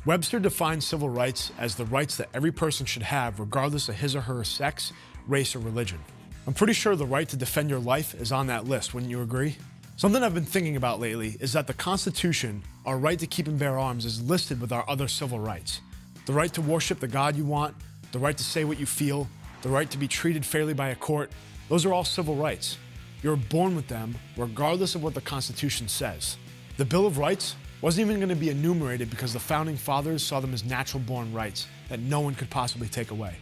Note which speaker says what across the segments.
Speaker 1: Webster defines civil rights as the rights that every person should have regardless of his or her sex, race, or religion. I'm pretty sure the right to defend your life is on that list, wouldn't you agree? Something I've been thinking about lately is that the Constitution, our right to keep and bear arms, is listed with our other civil rights. The right to worship the God you want, the right to say what you feel, the right to be treated fairly by a court, those are all civil rights. You're born with them regardless of what the Constitution says. The Bill of Rights wasn't even going to be enumerated because the Founding Fathers saw them as natural-born rights that no one could possibly take away.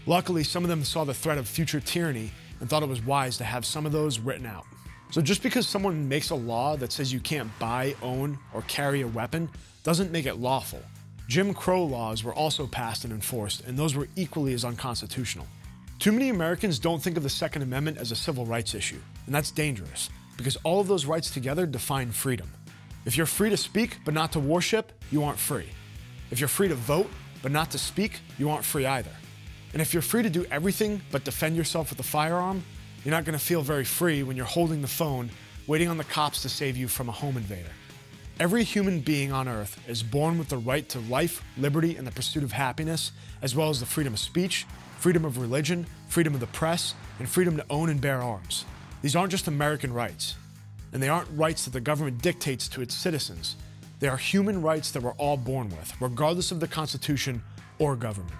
Speaker 1: Luckily, some of them saw the threat of future tyranny and thought it was wise to have some of those written out. So just because someone makes a law that says you can't buy, own, or carry a weapon doesn't make it lawful. Jim Crow laws were also passed and enforced, and those were equally as unconstitutional. Too many Americans don't think of the Second Amendment as a civil rights issue, and that's dangerous because all of those rights together define freedom. If you're free to speak but not to worship, you aren't free. If you're free to vote but not to speak, you aren't free either. And if you're free to do everything but defend yourself with a firearm, you're not going to feel very free when you're holding the phone, waiting on the cops to save you from a home invader. Every human being on earth is born with the right to life, liberty, and the pursuit of happiness, as well as the freedom of speech, freedom of religion, freedom of the press, and freedom to own and bear arms. These aren't just American rights, and they aren't rights that the government dictates to its citizens. They are human rights that we're all born with, regardless of the Constitution or government.